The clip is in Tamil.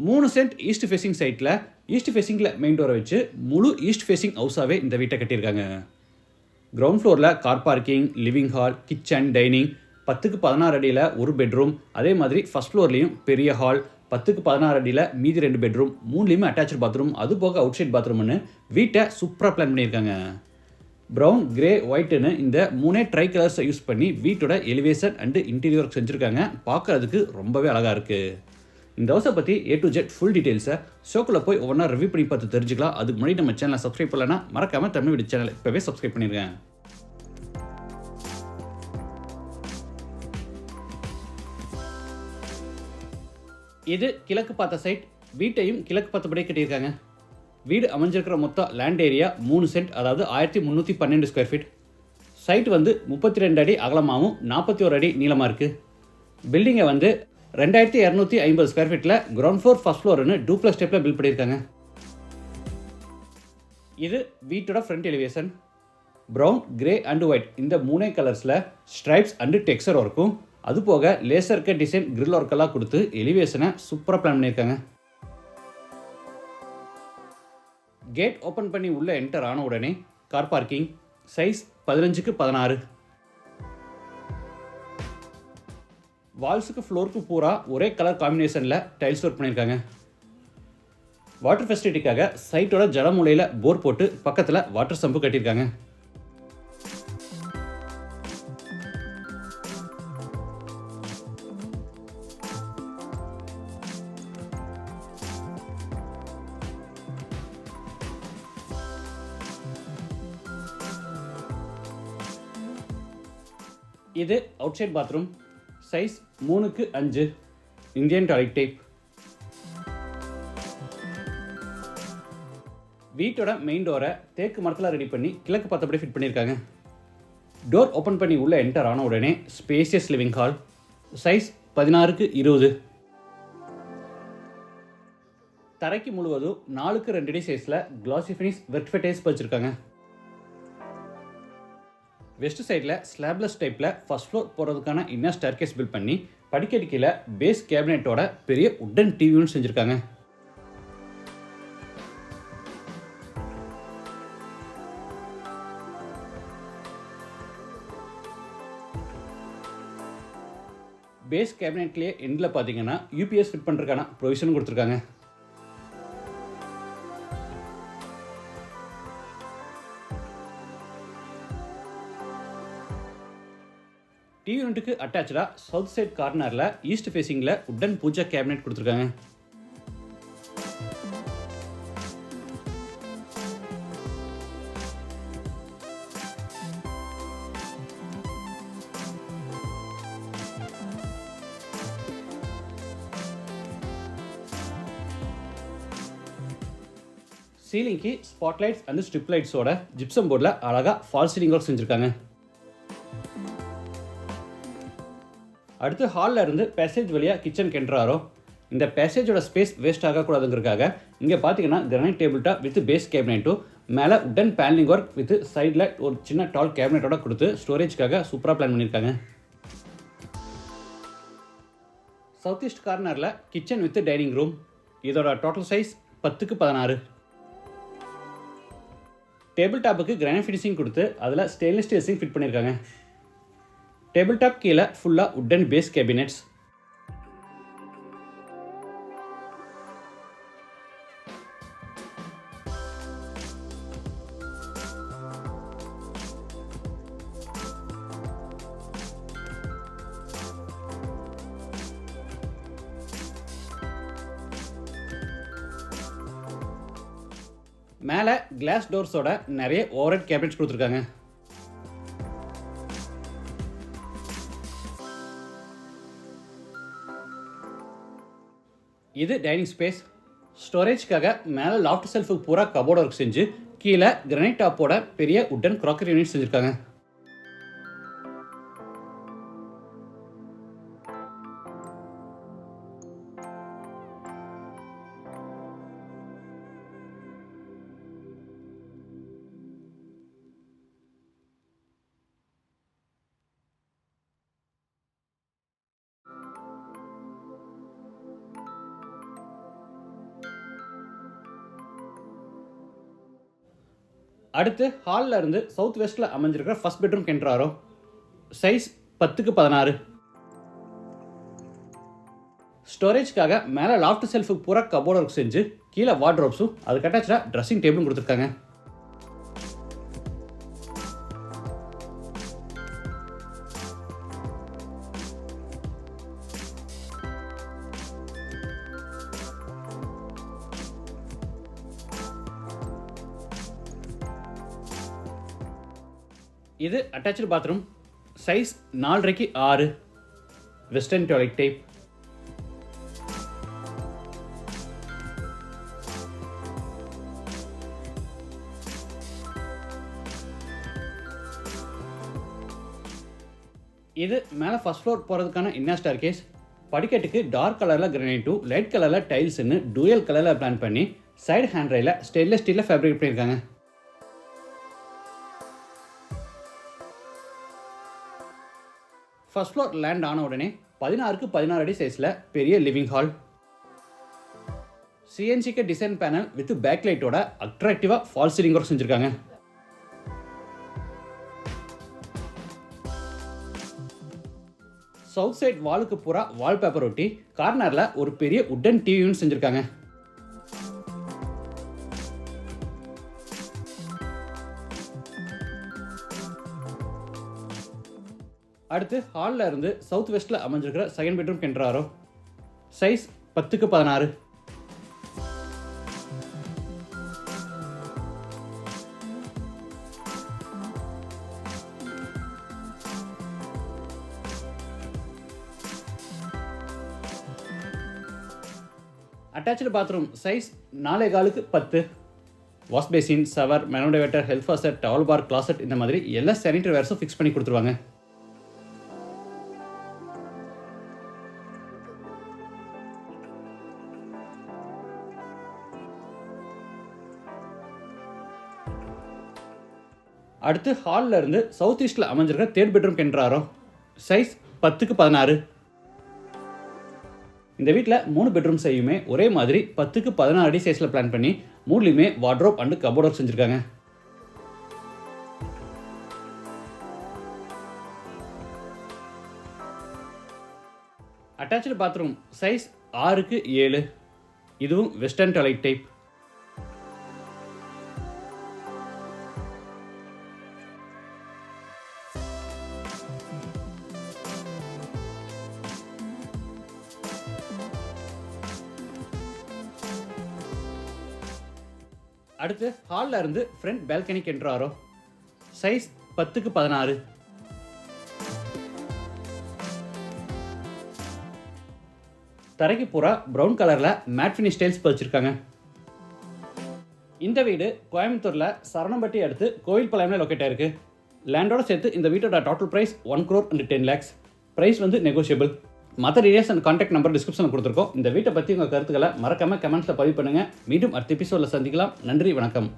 3 சென்ட் ஈஸ்ட் ஃபேசிங் சைட்டில் ஈஸ்ட் ஃபேசிங்கில் மெயின் டோரை வச்சு முழு ஈஸ்ட் ஃபேசிங் ஹவுஸாகவே இந்த வீட்டை கட்டியிருக்காங்க. கிரவுண்ட் ஃப்ளோரில் car parking, living hall, kitchen, dining, 10க்கு 16 அடியில் ஒரு பெட்ரூம், அதே மாதிரி ஃபஸ்ட் ஃப்ளோர்லேயும் பெரிய ஹால், 10க்கு 16 அடியில் மீதி 2 பெட்ரூம், 3லேயுமே அட்டாச்சு பாத்ரூம், அது போக அவுட் சைட் பாத்ரூம்னு வீட்டை சூப்பராக பிளான் பண்ணியிருக்காங்க. ப்ரௌன், கிரே, ஒயிட்டுன்னு இந்த 3 ட்ரை கலர்ஸை யூஸ் பண்ணி வீட்டோட எலிவேஷன் அண்டு இன்டீரியர் ஒர்க் செஞ்சுருக்காங்க. பார்க்குறதுக்கு ரொம்பவே அழகாக இருக்குது. இந்த ஹவுஸை பற்றி A to Z ஃபுல் டீட்டெயில்ஸை ஷோக்குள்ளே போய் ஒவ்வொன்றா ரிவ்யூ பண்ணி பார்த்து தெரிஞ்சுக்கலாம். அதுக்கு முன்னாடி நம்ம சேனலை சப்ஸ்கிரைப் பண்ணலன்னா மறக்காமல் தமிழ் வீடு சேனலை இப்போவே சப்ஸ்கிரைப் பண்ணிடுங்க. இது கிழக்கு பார்த்த சைட். வீட்டையும் கிழக்கு பார்த்தபடியே கட்டியிருக்காங்க. வீடு அமைஞ்சிருக்கிற மொத்தம் லேண்ட் ஏரியா 3 சென்ட், அதாவது 1312 ஸ்கொயர் ஃபீட். சைட் வந்து 32 அடி அகலமாகவும் 41 அடி நீளமாக இருக்குது. பில்டிங்கை வந்து 2250 ஸ்கொயர் ஃபீட்டில் கிரவுண்ட் ஃப்ளோர், ஃபஸ்ட் ஃப்ளோர்னு டூப்ளக்ஸ் ஸ்டெப்பில் பில்ட் பண்ணியிருக்காங்க. இது வீட்டோட front elevation. Brown, grey and white இந்த 3 கலர்ஸில் ஸ்ட்ரைப்ஸ் அண்டு டெக்ஸ்சர் ஒர்க்கும், அது போக லேசர் கட் டிசைன் கிரில் ஒர்க்கெல்லாம் கொடுத்து எலிவேஷனை சூப்பராக பிளான் பண்ணியிருக்காங்க. கேட் ஓப்பன் பண்ணி உள்ளே என்டர் ஆன உடனே கார் பார்க்கிங், சைஸ் 15க்கு 16. வால்ஸுக்கு ஃப்ளோருக்கு பூரா ஒரே கலர் காம்பினேஷனில் டைல்ஸ் ஒர்க் பண்ணியிருக்காங்க. வாட்டர் ஃபெசிலிட்டிக்காக சைட்டோட ஜலமூலையில் போர் போட்டு பக்கத்தில் வாட்டர் சம்பு கட்டியிருக்காங்க. இது அவுட் சைட் பாத்ரூம், சைஸ் 3க்கு 5, இந்தியன் டாய்லெட் டைப். வீட்டோட மெயின் டோரை தேக்கு மரத்தில் ரெடி பண்ணி கிழக்கு பார்த்தபடி ஃபிட் பண்ணியிருக்காங்க. டோர் ஓப்பன் பண்ணி உள்ளே என்டர் ஆன உடனே ஸ்பேசியஸ் லிவிங் ஹால், சைஸ் 16க்கு 20. தரைக்கு முழுவதும் 4க்கு 2 அடி சைஸில் கிளாசி ஃபினிஷ் வெர்டிஃபைடைஸ் வச்சுருக்காங்க. வெஸ்ட் சைடில் ஸ்லாப்லெஸ் டைப்பில் ஃபஸ்ட் ஃப்ளோர் போகிறதுக்கான இன்னர் ஸ்டேர்கேஸ் பில்ட் பண்ணி படிக்கட்டு கீழே பேஸ் கேபினெட்டோட பெரிய உட்டன் டிவியும் செஞ்சுருக்காங்க. பேஸ் கேபினெட்லேயே எண்டில் பார்த்தீங்கன்னா UPS ஃபிட் பண்ணுறதுக்கான ப்ரொவிஷன் கொடுத்துருக்காங்க. டிவி யூனிட்டுக்கு அட்டாச்சாக சவுத் சைட் கார்னரில் ஈஸ்ட் ஃபேசிங்கில் உட்டன் பூஜா கேபினெட் கொடுத்துருக்காங்க. சீலிங்க்கு ஸ்பாட்லைட்ஸ் அண்ட் ஸ்ட்ரிப் லைட்ஸோட ஜிப்சம் போர்டில் அழகாக ஃபால் சீலிங் ஒர்க் செஞ்சுருக்காங்க. அடுத்து ஹாலில் இருந்து பேசேஜ் வழியாக கிச்சனுக்கு என்ட்ராரோ. இந்த பேசேஜோட ஸ்பேஸ் வேஸ்ட் ஆகக்கூடாதுங்கிறதுக்காக இங்கே பார்த்தீங்கன்னா granite table top with base கேபினெட்டும், மேலே உட்டன் பேனலிங் ஒர்க் வித் சைடில் ஒரு சின்ன டால் கேபினெட்டோட கொடுத்து ஸ்டோரேஜ்க்காக சூப்பராக பிளான் பண்ணியிருக்காங்க. சவுத் ஈஸ்ட் கார்னரில் கிச்சன் வித் டைனிங் ரூம். இதோட டோட்டல் சைஸ் 10க்கு 16. டேபிள் டாப்புக்கு கிரானைட் ஃபினிஷிங் கொடுத்து அதில் ஸ்டெயின்லெஸ் ஸ்டீல் சிங்க் ஃபிட் பண்ணியிருக்காங்க. டேபிள் டாப் கீழே ஃபுல்லாக உட்டன் பேஸ் கேபினெட்ஸ். மேலே கிளாஸ் டோர்ஸோட நிறைய ஓவர்ஹெட் கேபினெட்ஸ் கொடுத்துருக்காங்க. இது டைனிங் ஸ்பேஸ். ஸ்டோரேஜ்க்காக மேலே லாஃப்ட் செல்ஃபுக்கு பூரா கபோர்ட் ஒர்க் செஞ்சு கீழே கிரானைட் டாப்போட பெரிய உட்டன் க்ராக்கரி யூனிட் செஞ்சுருக்காங்க. அடுத்து ஹாலில் இருந்து சவுத் வெஸ்ட்டில் அமைஞ்சிருக்கிற ஃபர்ஸ்ட் பெட்ரூம் என்ட்ராரோ. Size 10x16. ஸ்டோரேஜ்க்காக மேலே லாஃப்ட் செல்ஃபுக்கு பூரா கபோர்ட் ஒர்க் செஞ்சு கீழே வார்ட்ரோப்ஸும் அதுக்கு அட்டாச்சாக ட்ரெஸ்ஸிங் டேபிளும் கொடுத்துருக்காங்க. இது attach bathroom. Size 4x6. Western toilet type. இது மேலே ஃபர்ஸ்ட் ஃப்ளோர் போகிறதுக்கான இன்னர் ஸ்டேர்கேஸ். படிக்கட்டுக்கு டார்க் கலரில் கிரானைட்டும் லைட் கலரில் டைல்ஸ்ன்னு டூயல் கலரில் பிளான் பண்ணி சைடு ஹேண்ட் ரைல ஸ்டெயின்லெஸ் ஸ்டீலில் ஃபேப்ரிக் பண்ணியிருக்காங்க. ஃபர்ஸ்ட் ஃப்ளோர் லேண்ட் ஆன உடனே 16x16 அடி சைஸில் பெரிய லிவிங் ஹால். சிஎன்சிக்கு டிசைன் பேனல் வித் பேக் லைட்டோட அட்ராக்டிவாக ஃபால் சீலிங் ஒர்க் செஞ்சுருக்காங்க. சவுத் சைட் வாலுக்கு பூரா வால்பேப்பர் ஒட்டி கார்னரில் ஒரு பெரிய உட்டன் டிவி யூனிட் செஞ்சுருக்காங்க. அடுத்து ஹாலில் இருந்து சவுத் வெஸ்ட்டில் அமைஞ்சிருக்கிற செகண்ட் பெட்ரூம் என்ட்ராரோ. Size 10x16. Attach bathroom. Size 4x10. Wash basin, shower, மெனோடைவேட்டர், health faucet, towel bar, closet இந்த மாதிரி எல்லா சானிட்டரி வேர்ஸும் ஃபிக்ஸ் பண்ணி கொடுத்துருவாங்க. அடுத்து ஹாலில் இருந்து சவுத் ஈஸ்டில் அமைஞ்சிருக்கிற தேர்ட் பெட்ரூம் என்ட்ராரோ. Size 10x16. இந்த வீட்டில் 3 பெட்ரூம் செய்யுமே ஒரே மாதிரி 10x16 அடி சைஸில் பிளான் பண்ணி 3லையுமே வார்ட்ரோப் அண்டு கபோர்ட் ஒர்க் செஞ்சுருக்காங்க. Attach bathroom. Size 6x7. இதுவும் வெஸ்டர்ன் டாய்லெட் டைப். அடுத்து ஹாலில் இருந்து ஃப்ரண்ட் பால்கனிக்கு என்ட்ராரோ. Size 10x16. தரைக்கு பூரா ப்ரௌன் கலரில் மேட் ஃபினிஷ் டைல்ஸ் பதிச்சிருக்காங்க. இந்த வீடு கோயம்புத்தூரில் சரணம்பட்டி அடுத்து கோவில்பாளையம்ல லொக்கேட் ஆயிருக்கு. லேண்டோட சேர்த்து இந்த வீட்டோட டோட்டல் ப்ரைஸ் 1,10 lakhs. ப்ரைஸ் வந்து நெகோஷியபிள். மற்ற டீடைல்ஸ் அண்ட் கான்டாக்ட் நம்பர் டிஸ்கிரிப்ஷனில் கொடுத்துருக்கோம். இந்த வீட்டை பற்றி உங்கள் கருத்துக்களை மறக்காமல் கமெண்ட்ஸில் பதிவு பண்ணுங்கள். மீண்டும் அடுத்த எபிசோடில் சந்திக்கலாம். நன்றி, வணக்கம்.